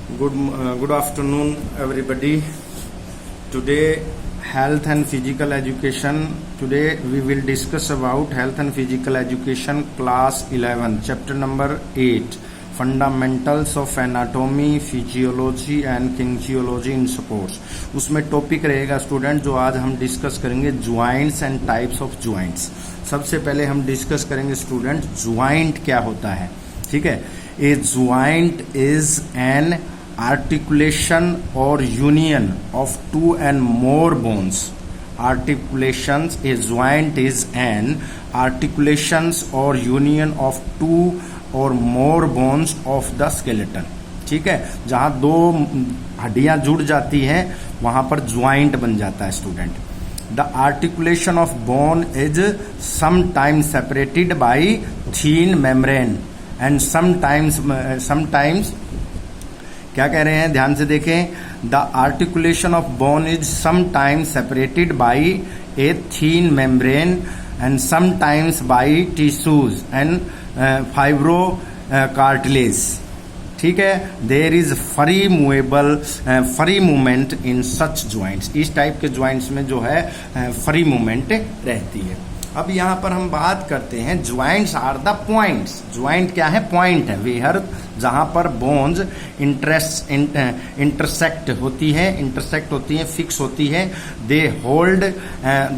Good afternoon, everybody. Today, health and physical education. Today, we will discuss about health and physical education, class 11, chapter number 8, fundamentals of anatomy, physiology and kinesiology in sports. उसमें topic रहेगा student जो आज हम discuss करेंगे joints and types of joints. सबसे पहले हम discuss करेंगे स्टूडेंट ज्वाइंट क्या होता है. ठीक है. A joint is an articulation or union of two and more bones. Articulations, a joint is an articulations or union of two or more bones of the skeleton. ठीक है. जहां दो हड्डियां जुड़ जाती हैं वहां पर ज्वाइंट बन जाता है student. The articulation of bone is sometimes separated by thin membrane and sometimes क्या कह रहे हैं ध्यान से देखें. The articulation of bone is sometimes separated by a thin membrane and sometimes by tissues and fibro cartilage. ठीक है. There is free movement in such joints. इस टाइप के ज्वाइंट्स में जो है फ्री मूवमेंट रहती है. अब यहाँ पर हम बात करते हैं joints are the points. Joint क्या है? पॉइंट है. वेयर जहां पर बोन्स इंटरसेक्ट होती है, फिक्स होती है. They hold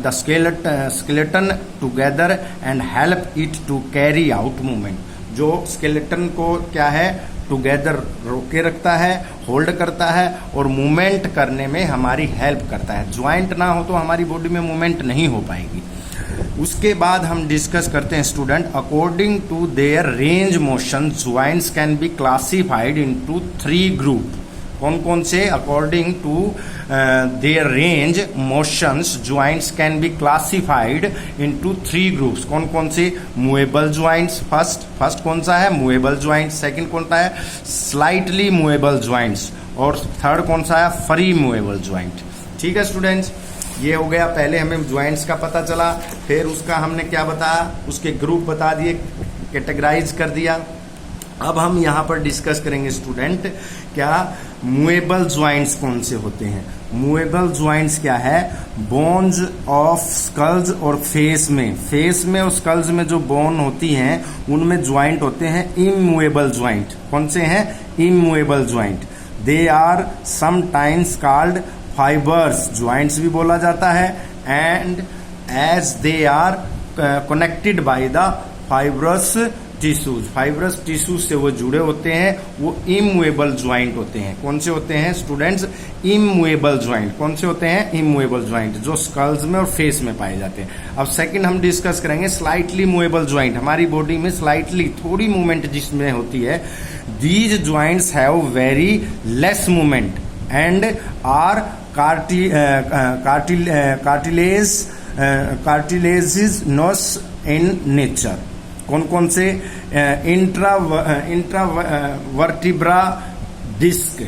the skeleton together and help it to carry out movement. जो स्केलेटन को क्या है टुगेदर रोके रखता है, होल्ड करता है और मूवमेंट करने में हमारी हेल्प करता है. ज्वाइंट ना हो तो हमारी बॉडी में मूवमेंट नहीं हो पाएगी. उसके बाद हम डिस्कस करते हैं student according to their range motion joints can be classified into 3 group. कौन कौन से? According to their range motions joints can be classified into 3 groups. कौन कौन से? Movable joints. फर्स्ट कौन सा है? Movable joint. सेकंड कौन सा है? Slightly movable joints. और थर्ड कौन सा है? Free movable joint. ठीक है स्टूडेंट्स. ये हो गया. पहले हमें ज्वाइंट्स का पता चला, फिर उसका हमने क्या बताया, उसके ग्रुप बता दिए, कैटेगराइज कर दिया. अब हम यहाँ पर डिस्कस करेंगे स्टूडेंट क्या मूवेबल ज्वाइंट्स कौन से होते हैं. मूवेबल ज्वाइंट्स क्या है? बोन्स ऑफ स्कल्स और फेस में और स्कल्स में जो बोन होती हैं उनमें ज्वाइंट होते हैं इमूवेबल ज्वाइंट. कौन से हैं? Immovable joint. They are sometimes called fibres. Joints भी बोला जाता है. And as they are connected by the fibrous tissues से वो जुड़े होते हैं, वो इमूवेबल ज्वाइंट होते हैं. कौन से होते हैं स्टूडेंट्स? Immovable joint. कौन से होते हैं? इमूवेबल ज्वाइंट जो स्कल्स में और फेस में पाए जाते हैं. अब सेकंड हम डिस्कस करेंगे स्लाइटली मूवेबल ज्वाइंट. हमारी बॉडी में स्लाइटली थोड़ी मूवमेंट जिसमें होती है. These joints have very less movement and are cartilaginous in nature. कौन कौन से? Intervertebral disc.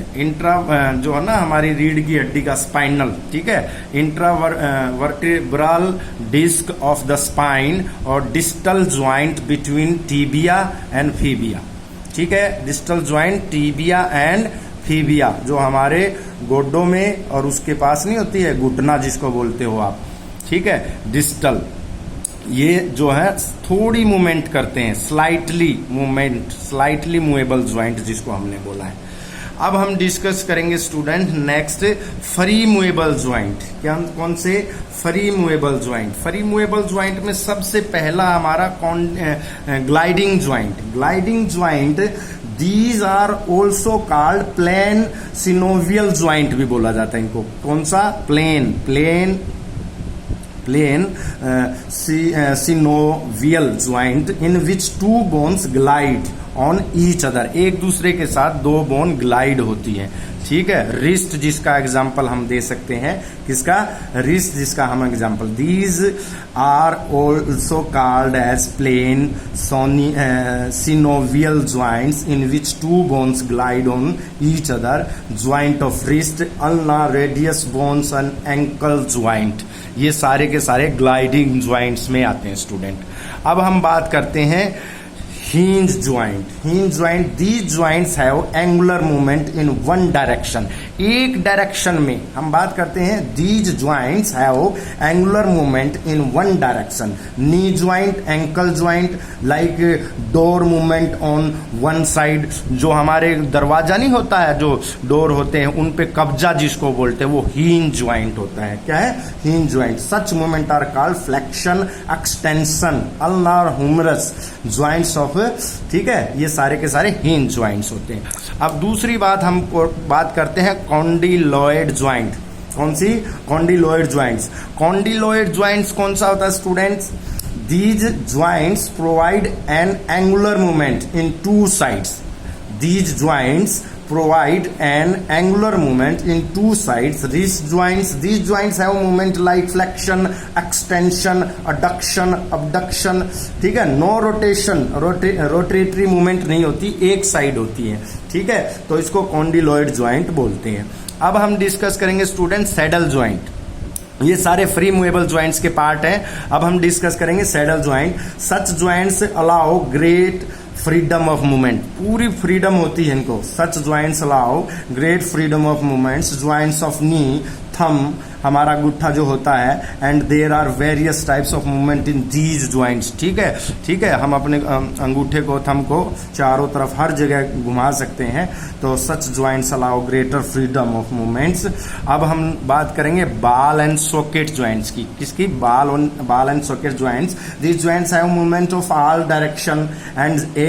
जो है ना हमारी रीढ़ की हड्डी का स्पाइनल. ठीक है. Intervertebral disc of the spine और distal joint between tibia and fibula. ठीक है. Distal joint tibia and fibula जो हमारे गोड्डों में और उसके पास नहीं होती है, घुटना जिसको बोलते हो आप. ठीक है. डिस्टल ये जो है थोड़ी मूवमेंट करते हैं. स्लाइटली मूवेबल ज्वाइंट जिसको हमने बोला है. अब हम डिस्कस करेंगे student next free movable joint. क्या? कौन से? Free movable joint. Free movable joint में सबसे पहला हमारा gliding joint. These are also called plane synovial joint भी बोला जाता है इनको. कौन सा? Plane synovial joint in which two bones glide on each other. एक दूसरे के साथ दो बोन ग्लाइड होती है. ठीक है. रिस्ट जिसका एग्जाम्पल हम दे सकते हैं. किसका? रिस्ट जिसका हम example. These are also called as plane synovial joints in which two bones glide on each other. Joint of wrist, ulnar radius bones and ankle joint. ये सारे के सारे ग्लाइडिंग ज्वाइंट्स में आते हैं स्टूडेंट. अब हम बात करते हैं hinge joint, these joints have angular movement in one direction, एक डायरेक्शन में हम बात करते हैं। these joints have angular movement in one direction, knee joint, ankle joint, like door movement on one side, जो हमारे दरवाजा नहीं होता है, जो डोर होते हैं उन पे कब्जा जिसको बोलते हैं वो hinge joint होता है। क्या है? hinge joint। such movement are called flexion, extension, ulnar, humerus joints of, ठीक है, ये सारे के सारे hinge joints होते हैं। अब दूसरी बात हम बात करते हैं कॉन्डिलॉइड ज्वाइंट। कौन सी? Condyloid joints. कॉन्डिलॉइड ज्वाइंट्स कौन सा होता है students? These joints provide an angular movement in two sides. These joints provide an angular movement in two sides. These joints have movement like flexion, extension, adduction, abduction, ठीक है। no rotation, rotatory movement नहीं होती, एक side होती है, ठीक है। तो इसको कॉन्डिलॉइड ज्वाइंट बोलते हैं। अब हम डिस्कस करेंगे स्टूडेंट सैडल ज्वाइंट। ये सारे फ्री मूवेबल ज्वाइंट्स के पार्ट हैं। अब हम डिस्कस करेंगे saddle joint. Such joints allow great freedom of movement, पूरी फ्रीडम होती है इनको। Such joints allow great freedom of movements, joints of knee, thumb, हमारा गुट्ठा जो होता है, and there are various types of movement in these joints, ठीक है, ठीक है। हम अपने अंगूठे को, थम को चारों तरफ हर जगह घुमा सकते हैं। तो such joints allow greater freedom of movements. अब हम बात करेंगे बाल एंड सॉकेट ज्वाइंट्स की। किसकी? बाल and socket joints. These joints have movement of all direction and A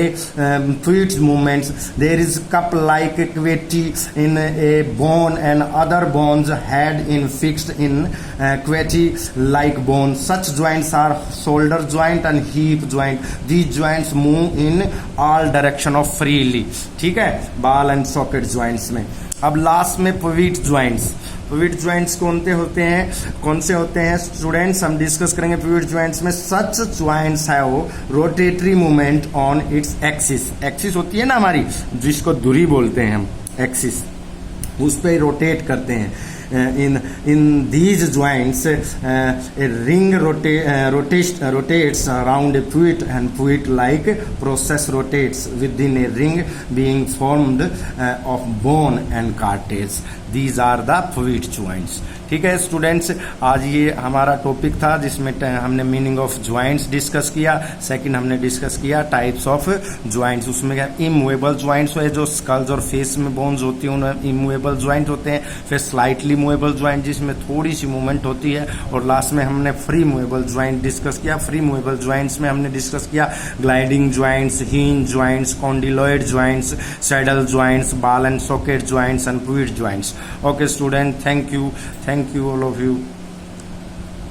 fluid movements. There is cup-like cavity in a bone and other bones had in fixed in cavity-like bone. Such joints are shoulder joint and hip joint. These joints move in all direction of freely. ठीक है, ball and socket joints में। अब last में pivot joints। Pivot joints कौन से होते हैं students? हम डिस्कस करेंगे पिविट ज्वाइंट्स में। Such joints have rotatory movement on its axis. Axis होती है ना हमारी, जिसको धुरी बोलते हैं हम, एक्सिस, उस पे रोटेट करते हैं। in these joints a ring rotates around a pivot and pivot like process rotates within a ring being formed of bone and cartilage. These are the pivot joints. ठीक है स्टूडेंट्स, आज ये हमारा topic था जिसमें हमने मीनिंग ऑफ ज्वाइंट्स डिस्कस किया। Second हमने डिस्कस किया टाइप्स ऑफ ज्वाइंट्स। उसमें क्या? इमूवेबल ज्वाइंट्स है, जो स्कल्स और फेस में बोन्स होती हैं उनमें इमूवेबल ज्वाइंट होते हैं। फिर स्लाइटली मूवेबल ज्वाइंट जिसमें थोड़ी सी मूवमेंट होती है, और लास्ट में हमने फ्री मूवेबल ज्वाइंट डिस्कस किया। फ्री मूवेबल ज्वाइंट्स में हमने डिस्कस किया gliding joints, hinge joints, condyloid joints, saddle joints, ball and socket joints and pivot joints. Okay student, thank you all of you.